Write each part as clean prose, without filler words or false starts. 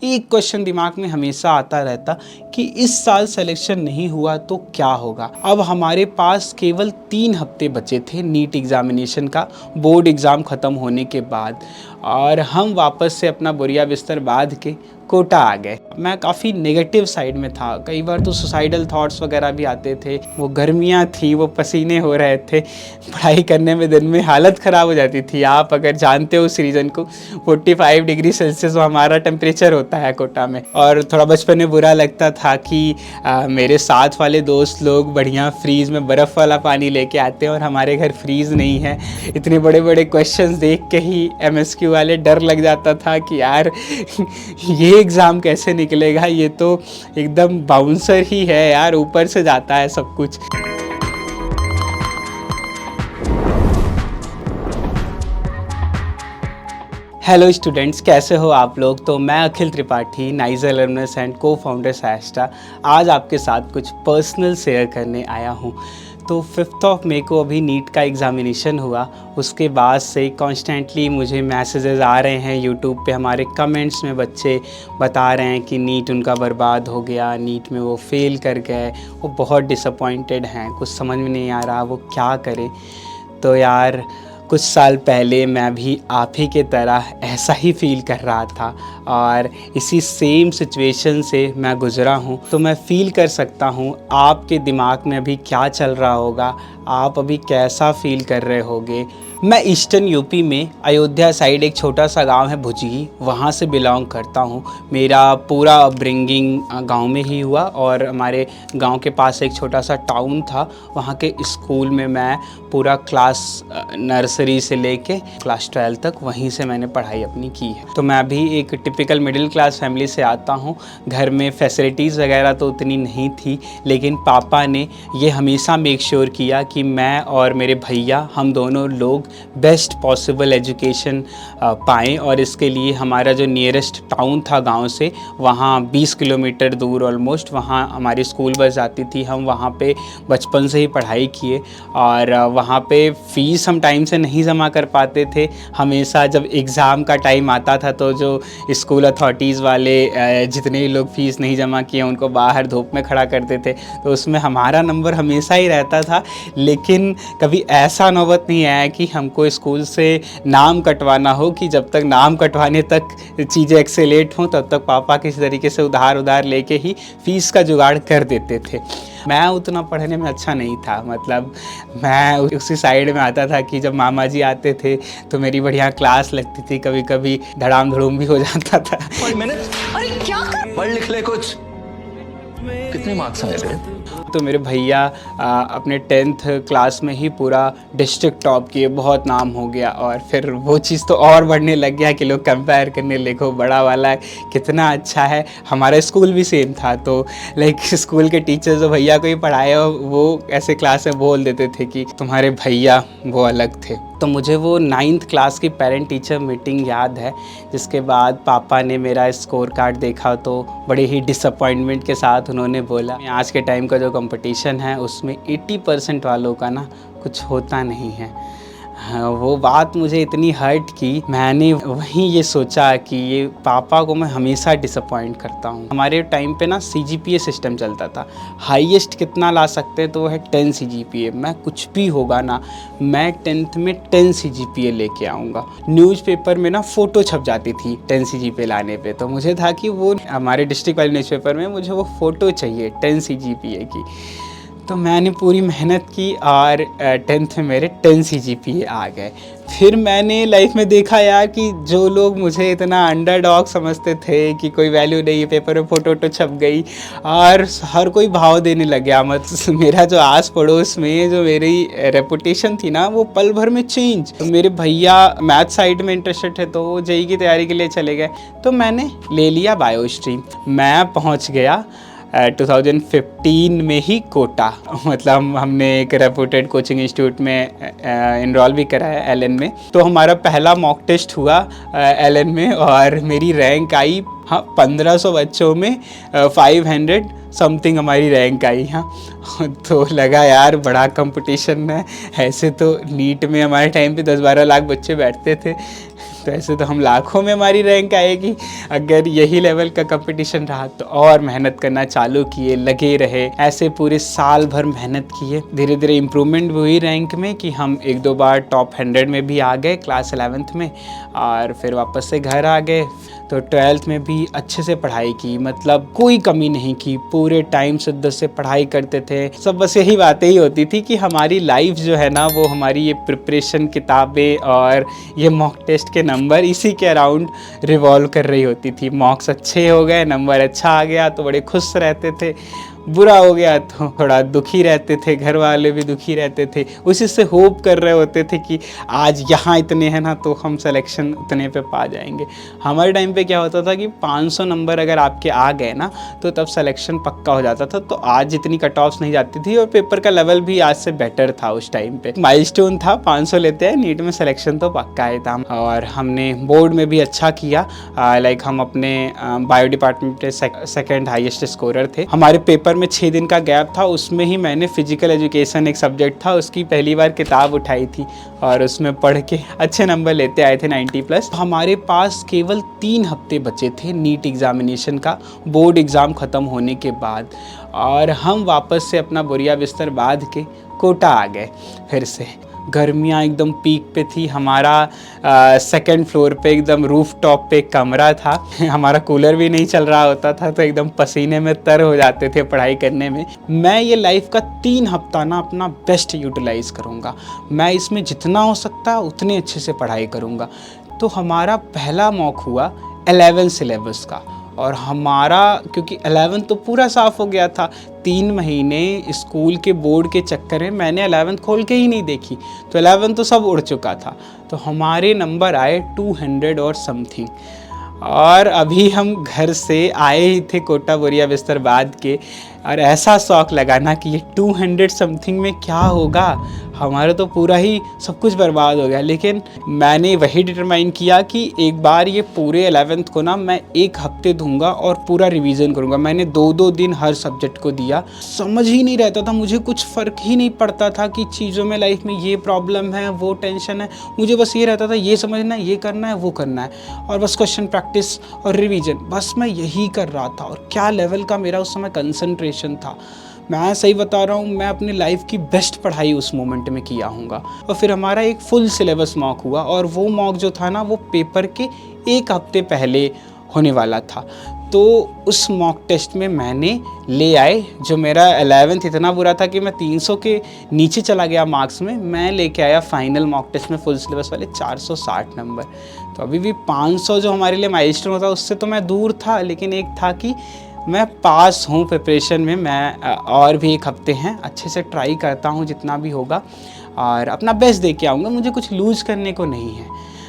एक क्वेश्चन दिमाग में हमेशा आता रहता कि इस साल सिलेक्शन नहीं हुआ तो क्या होगा। अब हमारे पास केवल 3 हफ्ते बचे थे नीट एग्जामिनेशन का, बोर्ड एग्ज़ाम ख़त्म होने के बाद, और हम वापस से अपना बोरिया बिस्तर बांध के कोटा आ गए। मैं काफ़ी नेगेटिव साइड में था, कई बार तो सुसाइडल थॉट्स वगैरह भी आते थे। वो गर्मियाँ थी, वो पसीने हो रहे थे, पढ़ाई करने में दिन में हालत ख़राब हो जाती थी। आप अगर जानते हो उस रीज़न को, 45 डिग्री सेल्सियस हमारा टेम्परेचर होता है कोटा में। और थोड़ा बचपन में बुरा लगता था कि मेरे साथ वाले दोस्त लोग बढ़िया फ्रीज़ में बर्फ़ वाला पानी लेके आते हैं और हमारे घर फ्रीज़ नहीं है। इतने बड़े बड़े क्वेश्चंस देख के ही MSQ वाले डर लग जाता था कि यार ये एग्ज़ाम कैसे निकलेगा, ये तो एकदम बाउंसर ही है यार, ऊपर से जाता है सब कुछ। हेलो स्टूडेंट्स, कैसे हो आप लोग। तो मैं अखिल त्रिपाठी, नाइजर लर्नर्स एंड को फाउंडर SciAstra, आज आपके साथ कुछ पर्सनल शेयर करने आया हूँ। तो 5 मई को अभी नीट का एग्ज़ामिनेशन हुआ। उसके बाद से कॉन्स्टेंटली मुझे मैसेजेस आ रहे हैं यूट्यूब पे, हमारे कमेंट्स में बच्चे बता रहे हैं कि नीट उनका बर्बाद हो गया, नीट में वो फेल कर गए, वो बहुत डिसअपॉइंटेड हैं, कुछ समझ में नहीं आ रहा वो क्या करें। तो यार कुछ साल पहले मैं भी आप ही के तरह ऐसा ही फील कर रहा था और इसी सेम सिचुएशन से मैं गुज़रा हूँ। तो मैं फ़ील कर सकता हूँ आपके दिमाग में अभी क्या चल रहा होगा, आप अभी कैसा फील कर रहे होगे। मैं ईस्टर्न यूपी में अयोध्या साइड एक छोटा सा गांव है भुजगी, वहाँ से बिलोंग करता हूँ। मेरा पूरा अपब्रिंगिंग गांव में ही हुआ और हमारे गांव के पास एक छोटा सा टाउन था, वहाँ के स्कूल में मैं पूरा क्लास नर्सरी से लेके क्लास 12 तक वहीं से मैंने पढ़ाई अपनी की है। तो मैं भी एक टिपिकल मिडिल क्लास फैमिली से आता हूँ। घर में फैसिलिटीज़ वगैरह तो उतनी नहीं थी, लेकिन पापा ने ये हमेशा मेक श्योर किया कि मैं और मेरे भैया, हम दोनों लोग बेस्ट पॉसिबल एजुकेशन पाएँ। और इसके लिए हमारा जो नियरेस्ट टाउन था गांव से, वहाँ 20 किलोमीटर दूर ऑलमोस्ट, वहाँ हमारी स्कूल बस जाती थी। हम वहाँ पे बचपन से ही पढ़ाई किए और वहाँ पे फ़ीस हम टाइम से नहीं जमा कर पाते थे। हमेशा जब एग्ज़ाम का टाइम आता था तो जो स्कूल अथॉरिटीज़ वाले जितने भी लोग फ़ीस नहीं जमा किए उनको बाहर धूप में खड़ा करते थे, तो उसमें हमारा नंबर हमेशा ही रहता था। लेकिन कभी ऐसा नौबत नहीं आया कि हमको स्कूल से नाम कटवाना हो, कि जब तक नाम कटवाने तक चीज़ें एक्सेलेट हों तब तक पापा किसी तरीके से उधार लेके ही फ़ीस का जुगाड़ कर देते थे। मैं उतना पढ़ने में अच्छा नहीं था, मतलब मैं उसी साइड में आता था कि जब मामा जी आते थे तो मेरी बढ़िया क्लास लगती थी, कभी कभी धड़ाम धड़ूम भी हो जाता था। अरे क्या कर? पढ़ लिख ले कुछ। कितने मार्क्स आए थे? तो मेरे भैया अपने 10th क्लास में ही पूरा डिस्ट्रिक्ट टॉप किए, बहुत नाम हो गया। और फिर वो चीज़ तो और बढ़ने लग गया कि लोग कंपेयर करने, देखो बड़ा वाला कितना अच्छा है। हमारा स्कूल भी सेम था, तो लाइक स्कूल के टीचर्स जो भैया को ही पढ़ाए वो ऐसे क्लास में बोल देते थे कि तुम्हारे भैया वो अलग थे। तो मुझे वो 9th क्लास की पेरेंट टीचर मीटिंग याद है, जिसके बाद पापा ने मेरा स्कोर कार्ड देखा तो बड़े ही डिसअपॉइंटमेंट के साथ उन्होंने बोला, आज के टाइम का जो कंपटीशन है उसमें 80% वालों का ना कुछ होता नहीं है। हाँ, वो बात मुझे इतनी हर्ट की, मैंने वहीं ये सोचा कि ये पापा को मैं हमेशा डिसअपॉइंट करता हूँ। हमारे टाइम पे ना CGPA सिस्टम चलता था, हाईएस्ट कितना ला सकते हैं तो वो है 10 CGPA। मैं कुछ भी होगा ना, मैं 10th में 10 CGPA लेके आऊँगा। न्यूज़पेपर में ना फ़ोटो छप जाती थी 10 CGPA लाने पे, तो मुझे था कि वो हमारे डिस्ट्रिक्ट वाले न्यूज़पेपर में मुझे वो फ़ोटो चाहिए 10 CGPA की। तो मैंने पूरी मेहनत की और 10th में मेरे 10 CGPA आ गए। फिर मैंने लाइफ में देखा यार कि जो लोग मुझे इतना अंडरडॉग समझते थे कि कोई वैल्यू नहीं है, पेपर में फ़ोटो छप गई और हर कोई भाव देने लग गया। मतलब मेरा जो आस पड़ोस में जो मेरी रेपुटेशन थी ना, वो पल भर में चेंज। तो मेरे भैया मैथ साइड में इंटरेस्टेड थे तो वो JEE की तैयारी के लिए चले गए, तो मैंने ले लिया बायो स्ट्रीम। मैं पहुँच गया 2015 में ही कोटा, मतलब हमने एक रेपुटेड कोचिंग इंस्टीट्यूट में इनरोल भी करा है LN में। तो हमारा पहला मॉक टेस्ट हुआ LN में और मेरी रैंक आई 1500 बच्चों में 500 समथिंग हमारी रैंक आई। हाँ तो लगा यार बड़ा कंपटीशन है, ऐसे तो नीट में हमारे टाइम पे 10-12 लाख बच्चे बैठते थे, तो ऐसे तो हम लाखों में हमारी रैंक आएगी। अगर यही लेवल का कंपटीशन रहा तो और मेहनत करना चालू किए, लगे रहे, ऐसे पूरे साल भर मेहनत किए। धीरे धीरे इम्प्रूवमेंट हुई रैंक में कि हम 1-2 बार टॉप 100 में भी आ गए क्लास 11th में, और फिर वापस से घर आ गए। तो 12th में भी अच्छे से पढ़ाई की, मतलब कोई कमी नहीं की, पूरे टाइम शुद्ध से पढ़ाई करते थे सब। बस यही बातें ही होती थी कि हमारी लाइफ जो है ना वो हमारी ये प्रिपरेशन, किताबें और ये मॉक टेस्ट के नंबर इसी के अराउंड रिवॉल्व कर रही होती थी। मॉक्स अच्छे हो गए, नंबर अच्छा आ गया तो बड़े खुश रहते थे, बुरा हो गया तो थोड़ा दुखी रहते थे, घर वाले भी दुखी रहते थे। उसी से होप कर रहे होते थे कि आज यहाँ इतने हैं ना तो हम सिलेक्शन उतने पे पा जाएंगे। हमारे टाइम पे क्या होता था कि 500 नंबर अगर आपके आ गए ना तो तब सिलेक्शन पक्का हो जाता था। तो आज जितनी कट ऑफ्स नहीं जाती थी और पेपर का लेवल भी आज से बेटर था उस टाइम पे। माइलस्टोन था 500 लेते हैं, नीट में सिलेक्शन तो पक्का ही था। और हमने बोर्ड में भी अच्छा किया, लाइक हम अपने बायो डिपार्टमेंट के सेकेंड हाईएस्ट स्कोरर थे। हमारे पेपर में 6 दिन का गैप था, उसमें ही मैंने फिजिकल एजुकेशन एक सब्जेक्ट था उसकी पहली बार किताब उठाई थी और उसमें पढ़ के अच्छे नंबर लेते आए थे 90+। हमारे पास केवल 3 हफ्ते बचे थे नीट एग्जामिनेशन का, बोर्ड एग्ज़ाम ख़त्म होने के बाद, और हम वापस से अपना बोरिया बिस्तर बांध के कोटा आ गए। फिर से गर्मियाँ एकदम पीक पे थी। हमारा सेकंड फ्लोर पे एकदम रूफ टॉप पे एक कमरा था। हमारा कूलर भी नहीं चल रहा होता था तो एकदम पसीने में तर हो जाते थे पढ़ाई करने में। मैं ये लाइफ का 3 हफ्ता ना अपना बेस्ट यूटिलाइज़ करूँगा, मैं इसमें जितना हो सकता है उतने अच्छे से पढ़ाई करूँगा। तो हमारा पहला मॉक हुआ 11 सिलेबस का, और हमारा क्योंकि 11 तो पूरा साफ़ हो गया था, 3 महीने स्कूल के बोर्ड के चक्कर में मैंने 11 खोल के ही नहीं देखी, तो 11 तो सब उड़ चुका था। तो हमारे नंबर आए 200 और समथिंग, और अभी हम घर से आए ही थे कोटा बोरिया बिस्तर बांध के, और ऐसा शौक लगा ना कि ये 200 समथिंग में क्या होगा, हमारा तो पूरा ही सब कुछ बर्बाद हो गया। लेकिन मैंने वही डिटरमाइन किया कि एक बार ये पूरे 11th को ना मैं 1 हफ्ते दूंगा और पूरा रिवीजन करूंगा। मैंने 2-2 दिन हर सब्जेक्ट को दिया। समझ ही नहीं रहता था, मुझे कुछ फ़र्क ही नहीं पड़ता था कि चीज़ों में लाइफ में ये प्रॉब्लम है, वो टेंशन है। मुझे बस ये रहता था ये समझना है, ये करना है, वो करना है, और बस क्वेश्चन प्रैक्टिस और रिवीजन, बस मैं यही कर रहा था। और क्या लेवल का मेरा उस समय कंसंट्रेशन था, मैं सही बता रहा हूँ, मैं अपनी लाइफ की बेस्ट पढ़ाई उस मोमेंट में किया हूँगा। और फिर हमारा एक फुल सिलेबस मॉक हुआ, और वो मॉक जो था ना वो पेपर के 1 हफ्ते पहले होने वाला था। तो उस मॉक टेस्ट में मैंने ले आए, जो मेरा 11th इतना बुरा था कि मैं 300 के नीचे चला गया मार्क्स में, मैं लेके आया फाइनल मॉक टेस्ट में फुल सिलेबस वाले 460 नंबर। तो अभी भी 500 जो हमारे लिए माइलस्टोन होता उससे तो मैं दूर था, लेकिन एक था कि मैं पास हूँ प्रिपरेशन में। मैं और भी 1 हफ्ते हैं, अच्छे से ट्राई करता हूँ जितना भी होगा और अपना बेस्ट दे के आऊँगा, मुझे कुछ लूज़ करने को नहीं है।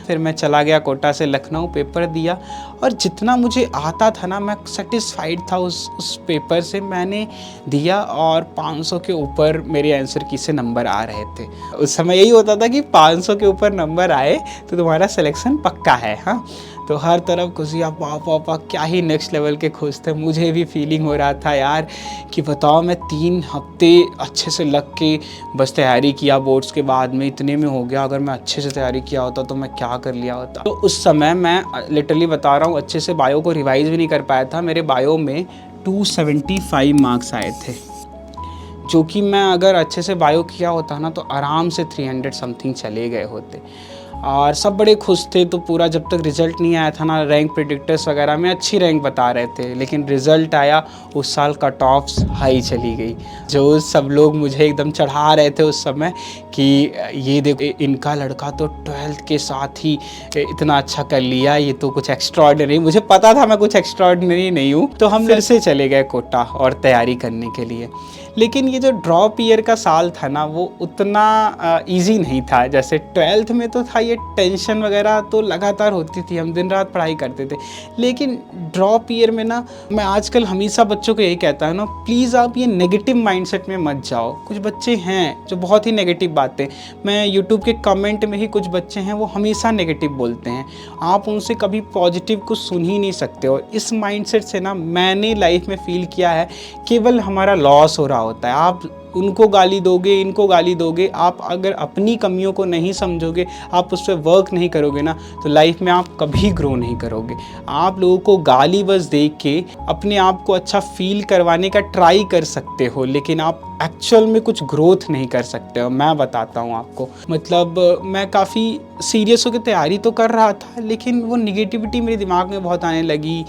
फिर मैं चला गया कोटा से लखनऊ, पेपर दिया, और जितना मुझे आता था ना मैं सेटिस्फाइड था उस पेपर से। मैंने दिया और 500 के ऊपर मेरे आंसर की से नंबर आ रहे थे। उस समय यही होता था कि 500 के ऊपर नंबर आए तो तुम्हारा सिलेक्शन पक्का है। हाँ, तो हर तरफ खुशियाँ, पापा क्या ही नेक्स्ट लेवल के खुश थे। मुझे भी फीलिंग हो रहा था यार कि बताओ, मैं 3 हफ्ते अच्छे से लग के बस तैयारी किया, बोर्ड्स के बाद में इतने में हो गया। अगर मैं अच्छे से तैयारी किया होता तो मैं क्या कर लिया होता। तो उस समय मैं लिटरली बता रहा हूँ, अच्छे से बायो को रिवाइज़ भी नहीं कर पाया था। मेरे बायो में 275 मार्क्स आए थे, जो कि मैं अगर अच्छे से बायो किया होता ना तो आराम से 300 समथिंग चले गए होते। और सब बड़े खुश थे। तो पूरा जब तक रिज़ल्ट नहीं आया था ना, रैंक प्रेडिक्टर्स वगैरह में अच्छी रैंक बता रहे थे, लेकिन रिज़ल्ट आया उस साल कट ऑफ्स हाई चली गई। जो सब लोग मुझे एकदम चढ़ा रहे थे उस समय कि ये देखो इनका लड़का तो 12th के साथ ही इतना अच्छा कर लिया, ये तो कुछ एक्स्ट्राऑर्डिनरी। मुझे पता था मैं कुछ एक्स्ट्राऑर्डिनरी नहीं हूँ। तो हम फिर से चले गए कोटा और तैयारी करने के लिए। लेकिन ये जो ड्रॉप ईयर का साल था ना वो उतना ईजी नहीं था। जैसे 12th में तो था ये टेंशन वगैरह तो लगातार होती थी, हम दिन रात पढ़ाई करते थे। लेकिन ड्रॉप ईयर में ना मैं आजकल हमेशा बच्चों को यही कहता हूँ ना, प्लीज़ आप ये नेगेटिव माइंडसेट में मत जाओ। कुछ बच्चे हैं जो बहुत ही नेगेटिव बातें, मैं यूट्यूब के कमेंट में ही कुछ बच्चे हैं वो हमेशा नेगेटिव बोलते हैं, आप उनसे कभी पॉजिटिव कुछ सुन ही नहीं सकते। और इस माइंडसेट से ना मैंने लाइफ में फील किया है केवल हमारा लॉस हो रहा होता है। आप उनको गाली दोगे, इनको गाली दोगे, आप अगर अपनी कमियों को नहीं समझोगे, आप उस पर वर्क नहीं करोगे ना, तो लाइफ में आप कभी ग्रो नहीं करोगे। आप लोगों को गाली बस देख के अपने आप को अच्छा फील करवाने का ट्राई कर सकते हो, लेकिन आप एक्चुअल में कुछ ग्रोथ नहीं कर सकते हो। मैं बताता हूँ आपको, मतलब मैं काफ़ी सीरियस होकर तैयारी तो कर रहा था, लेकिन वो निगेटिविटी मेरे दिमाग में बहुत आने लगी।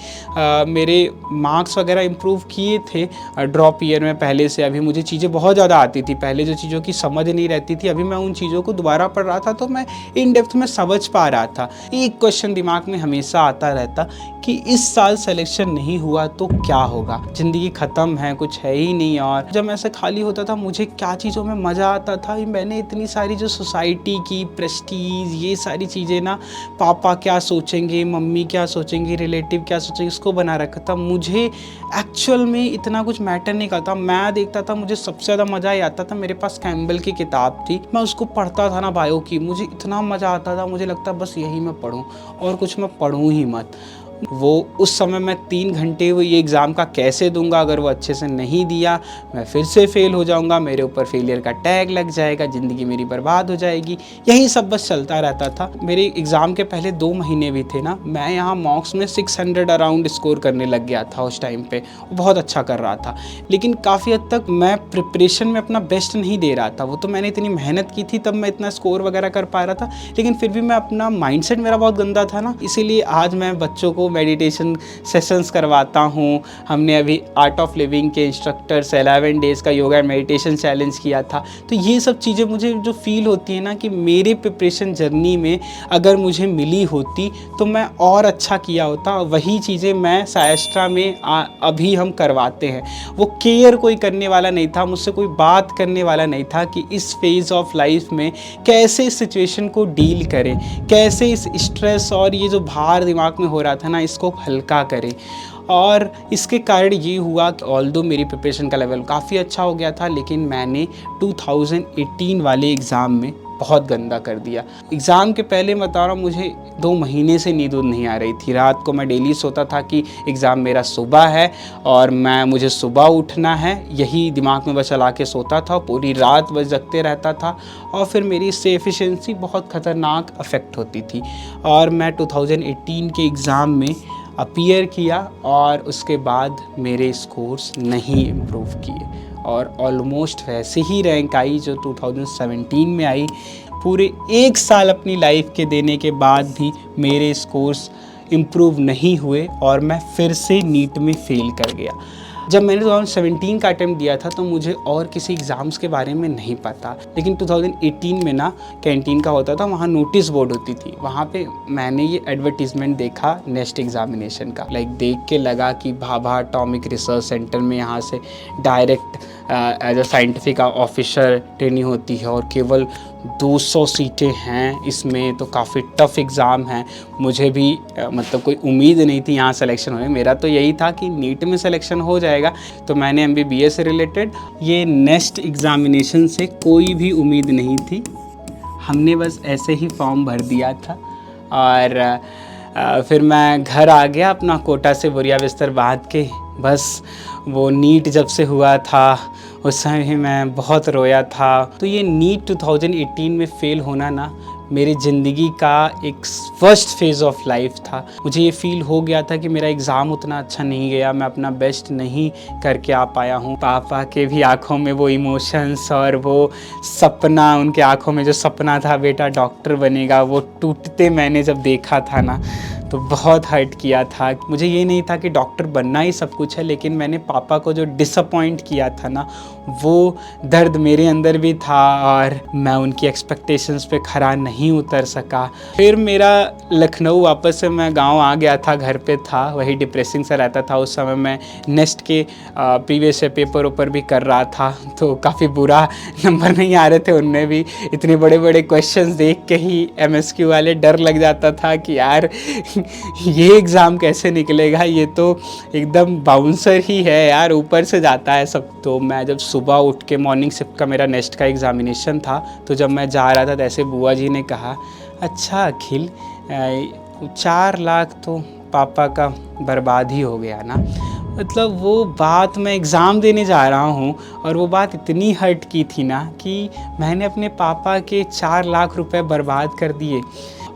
मेरे मार्क्स वगैरह इम्प्रूव किए थे ड्रॉप ईयर में पहले से, अभी मुझे चीज़ें बहुत ज़्यादा आती थी, पहले जो चीज़ों की समझ नहीं रहती थी, अभी मैं उन चीज़ों को दोबारा पढ़ रहा था तो मैं इन डेप्थ में समझ पा रहा था। एक क्वेश्चन दिमाग में हमेशा आता रहता कि इस साल सिलेक्शन नहीं हुआ तो क्या होगा, ज़िंदगी ख़त्म है, कुछ है ही नहीं। और जब ऐसे खाली होता था मुझे क्या चीज़ों में मज़ा आता था, मैंने इतनी सारी जो सोसाइटी की प्रेस्टीज, ये सारी चीज़ें ना, पापा क्या सोचेंगे, मम्मी क्या सोचेंगे, रिलेटिव क्या सोचेंगे, इसको बना रखा था। मुझे एक्चुअल में इतना कुछ मैटर नहीं करता। मैं देखता था, मुझे सबसे ज़्यादा मज़ा ही आता था, मेरे पास कैम्बल की किताब थी, मैं उसको पढ़ता था ना, बायो की, मुझे इतना मज़ा आता था, मुझे लगता बस यही मैं पढूं और कुछ मैं पढूं ही मत। वो उस समय मैं 3 घंटे वो ये एग्ज़ाम का कैसे दूंगा, अगर वो अच्छे से नहीं दिया मैं फिर से फेल हो जाऊंगा, मेरे ऊपर फेलियर का टैग लग जाएगा, ज़िंदगी मेरी बर्बाद हो जाएगी, यही सब बस चलता रहता था। मेरे एग्ज़ाम के पहले 2 महीने भी थे ना, मैं यहाँ मॉक्स में 600 अराउंड स्कोर करने लग गया था उस टाइम पे, बहुत अच्छा कर रहा था। लेकिन काफ़ी हद तक मैं प्रिपरेशन में अपना बेस्ट नहीं दे रहा था, वो तो मैंने इतनी मेहनत की थी तब मैं इतना स्कोर वगैरह कर पा रहा था, लेकिन फिर भी मैं अपना माइंडसेट मेरा बहुत गंदा था ना। इसीलिए आज मैं बच्चों को मेडिटेशन सेशंस करवाता हूँ। हमने अभी आर्ट ऑफ लिविंग के इंस्ट्रक्टर से 11 डेज़ का योगा एंड मेडिटेशन चैलेंज किया था। तो ये सब चीज़ें मुझे जो फील होती है ना कि मेरे प्रिपरेशन जर्नी में अगर मुझे मिली होती तो मैं और अच्छा किया होता। वही चीज़ें मैं SciAstra में अभी हम करवाते हैं। वो केयर कोई करने वाला नहीं था, मुझसे कोई बात करने वाला नहीं था कि इस फेज़ ऑफ लाइफ में कैसे इस सिचुएशन को डील करें, कैसे इस स्ट्रेस और ये जो भार दिमाग में हो रहा था ना इसको हल्का करें। और इसके कारण ये हुआ कि ऑल्दो मेरी प्रिपरेशन का लेवल काफ़ी अच्छा हो गया था, लेकिन मैंने 2018 वाले एग्ज़ाम में बहुत गंदा कर दिया। एग्ज़ाम के पहले बता रहा हूँ, मुझे 2 महीने से नींद नहीं आ रही थी। रात को मैं डेली सोता था कि एग्ज़ाम मेरा सुबह है और मुझे सुबह उठना है, यही दिमाग में बस चला के सोता था, पूरी रात बस जगते रहता था। और फिर मेरी इससे एफिशिएंसी बहुत ख़तरनाक अफेक्ट होती थी। और मैं 2018 के एग्ज़ाम में अपीयर किया और उसके बाद मेरे स्कोर्स नहीं इम्प्रूव किए और ऑलमोस्ट वैसे ही रैंक आई जो 2017 में आई। पूरे 1 साल अपनी लाइफ के देने के बाद भी मेरे स्कोर्स इम्प्रूव नहीं हुए और मैं फिर से नीट में फेल कर गया। जब मैंने 2017 का अटेम्प्ट दिया था तो मुझे और किसी एग्ज़ाम्स के बारे में नहीं पता, लेकिन 2018 में ना कैंटीन का होता था, वहाँ नोटिस बोर्ड होती थी, वहाँ पे मैंने ये एडवर्टीज़मेंट देखा नेक्स्ट एग्ज़ामिनेशन का। देख के लगा कि भाभा एटॉमिक रिसर्च सेंटर में यहाँ से direct as a scientific officer training होती है और केवल 200 सीटें हैं इसमें, तो काफ़ी टफ़ एग्ज़ाम है। मुझे भी मतलब कोई उम्मीद नहीं थी यहाँ सिलेक्शन होने, मेरा तो यही था कि नीट में सिलेक्शन हो जाएगा। तो मैंने MBBS से रिलेटेड ये नेक्स्ट एग्ज़ामिनेशन से कोई भी उम्मीद नहीं थी, हमने बस ऐसे ही फॉर्म भर दिया था। और फिर मैं घर आ गया अपना कोटा से बोरिया बिस्तर बांध के। बस वो नीट जब से हुआ था उस समय मैं बहुत रोया था। तो ये नीट 2018 में फ़ेल होना ना मेरी ज़िंदगी का एक फर्स्ट फेज़ ऑफ लाइफ था। मुझे ये फ़ील हो गया था कि मेरा एग्ज़ाम उतना अच्छा नहीं गया, मैं अपना बेस्ट नहीं करके आ पाया हूँ। पापा के भी आँखों में वो इमोशंस और वो सपना, उनके आँखों में जो सपना था बेटा डॉक्टर बनेगा, वो टूटते मैंने जब देखा था ना, तो बहुत हर्ट किया था। मुझे ये नहीं था कि डॉक्टर बनना ही सब कुछ है, लेकिन मैंने पापा को जो डिसअपॉइंट किया था ना, वो दर्द मेरे अंदर भी था और मैं उनकी एक्सपेक्टेशंस पे खरा नहीं उतर सका। फिर मेरा लखनऊ वापस से मैं गांव आ गया था, घर पे था, वही डिप्रेसिंग सा रहता था उस समय। मैं नेस्ट के प्रीवियस पेपर ऊपर भी कर रहा था, तो काफ़ी बुरा नंबर नहीं आ रहे थे उनमें भी। इतने बड़े बड़े क्वेश्चंस देख के ही MSQ वाले डर लग जाता था कि यार ये एग्ज़ाम कैसे निकलेगा, ये तो एकदम बाउंसर ही है यार, ऊपर से जाता है सब। तो मैं जब सुबह उठ के, मॉर्निंग शिफ्ट का मेरा नेक्स्ट का एग्ज़ामिनेशन था, तो जब मैं जा रहा था तो ऐसे बुआ जी ने कहा, अच्छा अखिल 4 लाख तो पापा का बर्बाद ही हो गया ना। मतलब वो बात, मैं एग्ज़ाम देने जा रहा हूँ और वो बात इतनी हर्ट की थी ना कि मैंने अपने पापा के 4 लाख रुपए बर्बाद कर दिए।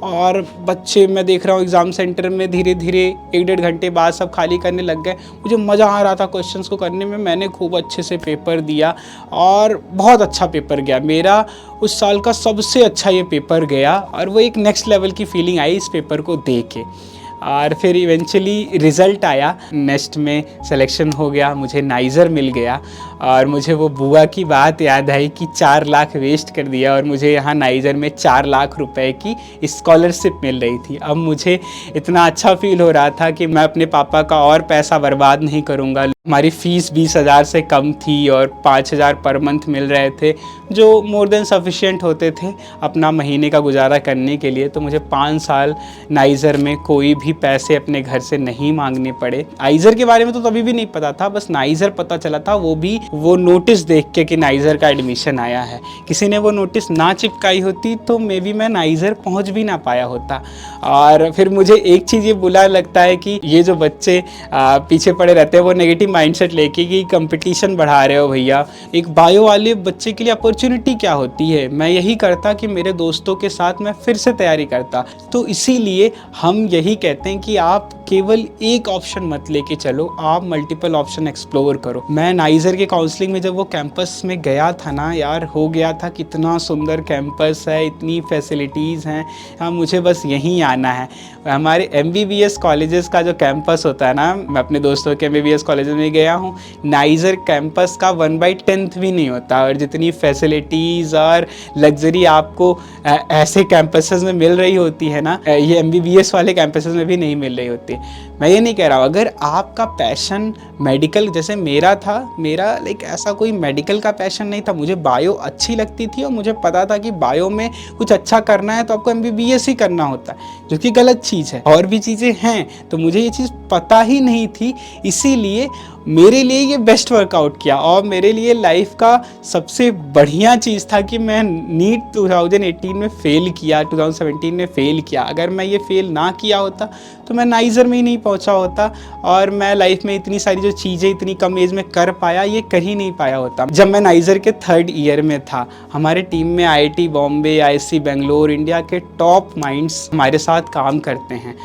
और बच्चे मैं देख रहा हूँ एग्ज़ाम सेंटर में धीरे धीरे 1-1.5 घंटे बाद सब खाली करने लग गए। मुझे मज़ा आ रहा था क्वेश्चंस को करने में। मैंने खूब अच्छे से पेपर दिया और बहुत अच्छा पेपर गया मेरा। उस साल का सबसे अच्छा ये पेपर गया और वो एक नेक्स्ट लेवल की फीलिंग आई इस पेपर को देख के। और फिर इवेंचुअली रिज़ल्ट आया, नेक्स्ट में सिलेक्शन हो गया, मुझे नाइज़र मिल गया। और मुझे वो बुआ की बात याद आई कि 4 लाख वेस्ट कर दिया और मुझे यहाँ नाइज़र में 4 लाख रुपए की स्कॉलरशिप मिल रही थी। अब मुझे इतना अच्छा फील हो रहा था कि मैं अपने पापा का और पैसा बर्बाद नहीं करूँगा। हमारी फ़ीस 20,000 से कम थी और 5,000 पर मंथ मिल रहे थे, जो मोर देन सफिशिएंट होते थे अपना महीने का गुजारा करने के लिए। तो मुझे 5 साल नाइज़र में कोई भी पैसे अपने घर से नहीं मांगने पड़े। आइज़र के बारे में तो तभी भी नहीं पता था, बस नाइज़र पता चला था, वो भी वो नोटिस देख के कि नाइज़र का एडमिशन आया है। किसी ने वो नोटिस ना चिपकाई होती तो मे बी मैं नाइज़र पहुंच भी ना पाया होता। और फिर मुझे एक चीज़ ये बुरा लगता है कि ये जो बच्चे पीछे पड़े रहते हैं वो नेगेटिव माइंडसेट लेके कि कंपटीशन बढ़ा रहे हो भैया। एक बायो वाले बच्चे के लिए अपॉर्चुनिटी क्या होती है। मैं यही करता कि मेरे दोस्तों के साथ मैं फिर से तैयारी करता। तो इसीलिए हम यही कहते हैं कि आप केवल एक ऑप्शन मत लेके चलो, आप मल्टीपल ऑप्शन एक्सप्लोर करो। मैं नाइज़र के काउंसलिंग में जब वो कैंपस में गया था ना यार, हो गया था कितना सुंदर कैंपस है, इतनी फैसिलिटीज़ हैं, हाँ मुझे बस यहीं आना है। हमारे MBBS कॉलेजेस का जो कैंपस होता है ना, मैं अपने दोस्तों के MBBS कॉलेजेस में गया हूँ, नाइज़र कैंपस का 1/10 भी नहीं होता। और जितनी फैसिलिटीज़ और लग्जरी आपको ऐसे कैंपसेस में मिल रही होती है ना, ये MBBS वाले कैंपसेस में भी नहीं मिल रही होती। मैं ये नहीं कह रहा हूँ, अगर आपका पैशन मेडिकल जैसे मेरा था, मेरा लाइक ऐसा कोई मेडिकल का पैशन नहीं था। मुझे बायो अच्छी लगती थी और मुझे पता था कि बायो में कुछ अच्छा करना है तो आपको MBBS ही करना होता है, जो कि गलत चीज़ है। और भी चीज़ें हैं, तो मुझे ये चीज़ पता ही नहीं थी, इसीलिए मेरे लिए ये बेस्ट वर्कआउट किया। और मेरे लिए लाइफ का सबसे बढ़िया चीज़ था कि मैं नीट 2018 में फ़ेल किया, 2017 में फ़ेल किया। अगर मैं ये फ़ेल ना किया होता तो मैं नाइज़र में ही नहीं पहुंचा होता और मैं लाइफ में इतनी सारी जो चीज़ें इतनी कम एज में कर पाया, ये कर ही नहीं पाया होता। जब मैं नाइज़र के 3rd ईयर में था, हमारे टीम में IIT Bombay, IISc Bangalore, India के टॉप माइंड्स हमारे साथ काम करते हैं।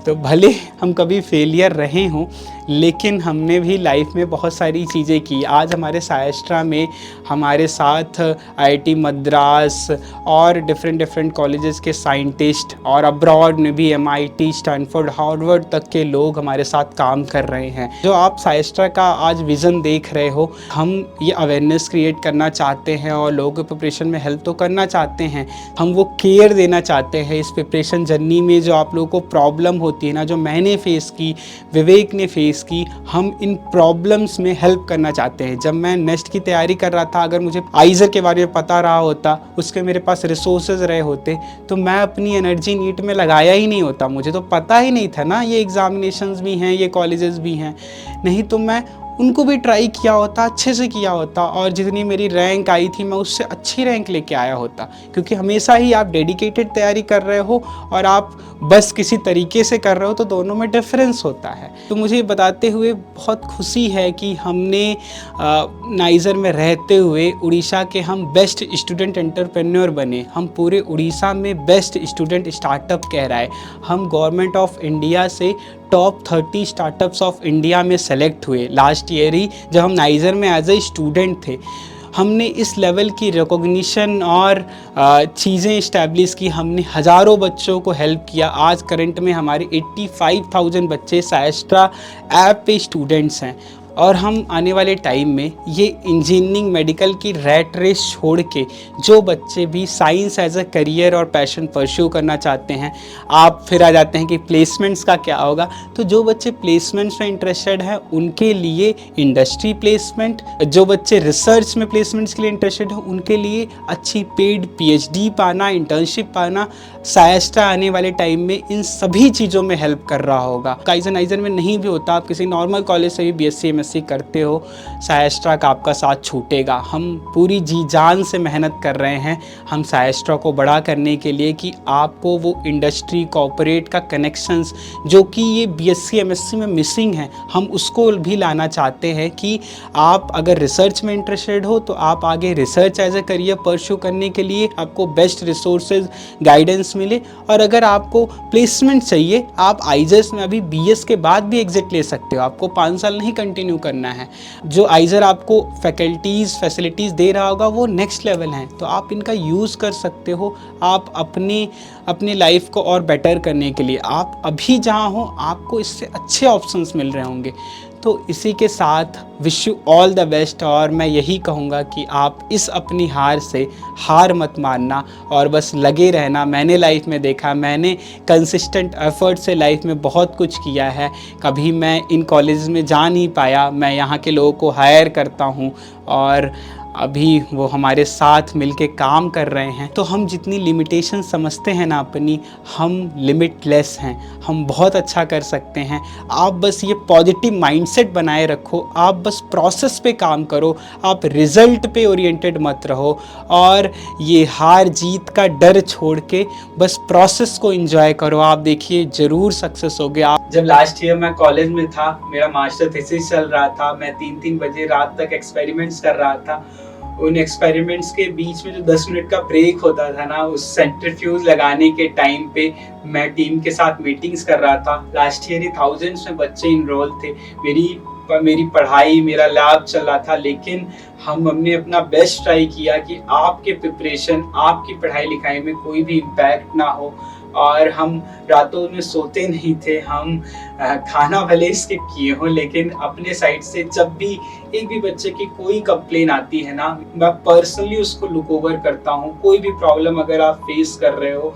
तो भले हम कभी फेलियर रहे हों, लेकिन हमने भी लाइफ में बहुत सारी चीज़ें की। आज हमारे SciAstra में हमारे साथ IIT मद्रास और डिफरेंट कॉलेजेस के साइंटिस्ट और अब्रॉड में भी MIT, स्टैनफोर्ड, हार्वर्ड तक के लोग हमारे साथ काम कर रहे हैं। जो आप SciAstra का आज विज़न देख रहे हो, हम ये अवेयरनेस क्रिएट करना चाहते हैं और लोगों के प्रिपरेशन में हेल्प तो करना चाहते हैं, हम वो केयर देना चाहते हैं इस प्रिपरेशन जर्नी में। जो आप लोगों को प्रॉब्लम होती है ना, जो मैंने फेस की, विवेक ने फेस की, हम इन प्रॉब्लम्स में हेल्प करना चाहते हैं। जब मैं नेक्स्ट की तैयारी कर रहा था, अगर मुझे आइज़र के बारे में पता रहा होता, उसके मेरे पास रिसोर्सेज रहे होते, तो मैं अपनी एनर्जी नीट में लगाया ही नहीं होता। मुझे तो पता ही नहीं था ना ये एग्जामिनेशंस भी हैं, ये कॉलेजेस भी हैं, नहीं तो मैं उनको भी ट्राई किया होता, अच्छे से किया होता और जितनी मेरी रैंक आई थी मैं उससे अच्छी रैंक लेके आया होता। क्योंकि हमेशा ही आप डेडिकेटेड तैयारी कर रहे हो और आप बस किसी तरीके से कर रहे हो, तो दोनों में डिफरेंस होता है। तो मुझे बताते हुए बहुत खुशी है कि हमने नाइज़र में रहते हुए उड़ीसा के हम बेस्ट स्टूडेंट एंटरप्रेन्योर बने। हम पूरे उड़ीसा में बेस्ट स्टूडेंट स्टार्टअप कहलाए। हम गवर्नमेंट ऑफ इंडिया से टॉप 30 स्टार्टअप्स ऑफ इंडिया में सेलेक्ट हुए लास्ट ईयर ही, जब हम नाइज़र में एज ए स्टूडेंट थे। हमने इस लेवल की रिकॉग्निशन और चीज़ें इस्टेब्लिश की, हमने हज़ारों बच्चों को हेल्प किया। आज करंट में हमारे 85,000 बच्चे SciAstra ऐप पे स्टूडेंट्स हैं और हम आने वाले टाइम में ये इंजीनियरिंग मेडिकल की रैट रेस छोड़ के जो बच्चे भी साइंस एज अ करियर और पैशन परस्यू करना चाहते हैं, आप फिर आ जाते हैं कि प्लेसमेंट्स का क्या होगा। तो जो बच्चे प्लेसमेंट्स में इंटरेस्टेड हैं उनके लिए इंडस्ट्री प्लेसमेंट, जो बच्चे रिसर्च में प्लेसमेंट्स के लिए इंटरेस्टेड हैं उनके लिए अच्छी पेड PhD पाना, इंटर्नशिप पाना, SciAstra आने वाले टाइम में इन सभी चीज़ों में हेल्प कर रहा होगा। IISER नाइजर में नहीं भी होता, आप किसी नॉर्मल कॉलेज से भी BSc MSc करते हो, SciAstra का आपका साथ छूटेगा। हम पूरी जी जान से मेहनत कर रहे हैं हम SciAstra को बड़ा करने के लिए कि आपको वो इंडस्ट्री कॉर्पोरेट का कनेक्शंस जो कि ये BSc MSc में मिसिंग है, हम उसको भी लाना चाहते हैं कि आप अगर रिसर्च में इंटरेस्टेड हो तो आप आगे research as a career pursue करने के लिए आपको बेस्ट रिसोर्सेज गाइडेंस मिले। और अगर आपको प्लेसमेंट चाहिए, आप IISERs में अभी BS के बाद भी एग्जिट ले सकते हो, आपको 5 साल नहीं कंटिन्यू करना है। जो IISER आपको फैसिलिटीज़ दे रहा होगा वो नेक्स्ट लेवल हैं, तो आप इनका यूज़ कर सकते हो। आप अपनी लाइफ को और बेटर करने के लिए, आप अभी जहाँ हो आपको इससे अच्छे ऑप्शंस मिल रहे होंगे। तो इसी के साथ wish you all the best, और मैं यही कहूँगा कि आप इस अपनी हार से हार मत मानना और बस लगे रहना। मैंने लाइफ में देखा, मैंने कंसिस्टेंट एफर्ट से लाइफ में बहुत कुछ किया है। कभी मैं इन कॉलेज में जा नहीं पाया, मैं यहाँ के लोगों को हायर करता हूँ और अभी वो हमारे साथ मिलके काम कर रहे हैं। तो हम जितनी लिमिटेशन समझते हैं ना अपनी, हम लिमिटलेस हैं, हम बहुत अच्छा कर सकते हैं। आप बस ये पॉजिटिव माइंडसेट बनाए रखो, आप बस प्रोसेस पे काम करो, आप रिज़ल्ट पे ओरिएंटेड मत रहो और ये हार जीत का डर छोड़ के बस प्रोसेस को एंजॉय करो। आप देखिए ज़रूर सक्सेस होगे। आप जब लास्ट ईयर मैं कॉलेज में था, मेरा मास्टर थीसिस चल रहा था, मैं 3-3 बजे रात तक एक्सपेरिमेंट्स कर रहा था। उन एक्सपेरिमेंट्स के बीच में जो 10 मिनट का ब्रेक होता था ना, उस सेंट्रीफ्यूज लगाने के टाइम पे मैं टीम के साथ मीटिंग्स कर रहा था। लास्ट ईयर ही थाउजेंड्स में बच्चे इनरोल थे, मेरी पढ़ाई, मेरा लैब चल रहा था, लेकिन हमने अपना बेस्ट ट्राई किया कि आपके प्रिपरेशन, आपकी पढ़ाई लिखाई में कोई भी इम्पैक्ट ना हो। और हम रातों में सोते नहीं थे, हम खाना भले स्किप किए हों, लेकिन अपने साइड से जब भी एक भी बच्चे की कोई कंप्लेन आती है ना, मैं पर्सनली उसको लुक ओवर करता हूँ। कोई भी प्रॉब्लम अगर आप फेस कर रहे हो,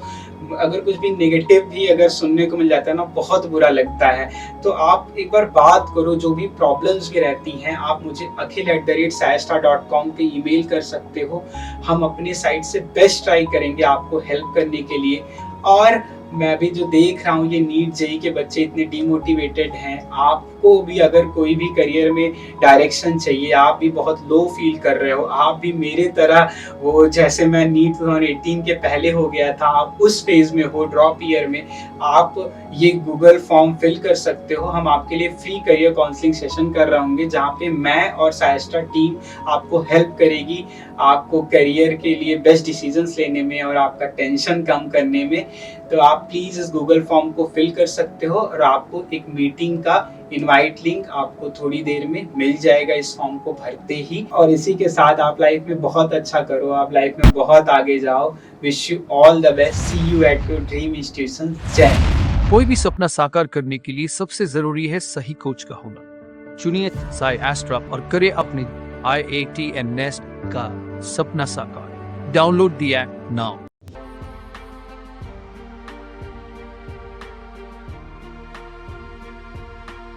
अगर कुछ भी नेगेटिव भी अगर सुनने को मिल जाता है ना, बहुत बुरा लगता है। तो आप एक बार बात करो, जो भी प्रॉब्लम्स भी रहती हैं आप मुझे akhil@sciastra.com पे ईमेल कर सकते हो। हम अपने साइड से बेस्ट ट्राई करेंगे आपको हेल्प करने के लिए। और मैं भी जो देख रहा हूँ ये नीट जेई के बच्चे इतने डिमोटिवेटेड हैं, आपको भी अगर कोई भी करियर में डायरेक्शन चाहिए, आप भी बहुत लो फील कर रहे हो, आप भी मेरे तरह वो जैसे मैं नीट 2018 के पहले हो गया था, आप उस फेज में हो, ड्रॉप ईयर में, आप ये गूगल फॉर्म फिल कर सकते हो। हम आपके लिए फ्री करियर काउंसलिंग सेशन कर रहे होंगे जहाँ पे मैं और SciAstra टीम आपको हेल्प करेगी, आपको करियर के लिए बेस्ट डिसीजंस लेने में और आपका टेंशन कम करने में। तो आप प्लीज़ इस गूगल फॉर्म को फिल कर सकते हो और आपको एक मीटिंग का इनवाइट लिंक आपको थोड़ी देर में मिल जाएगा इस फॉर्म को भरते ही। और इसी के साथ आप लाइफ में बहुत अच्छा करो, आप लाइफ में बहुत आगे जाओ। Wish you all the best, see you at your dream institution. जय। कोई भी सपना साकार करने के लिए सबसे जरूरी है सही कोच का होना। चुनिए SciAstra और करें अपने IIT and NEST का सपना साकार। Download the app now.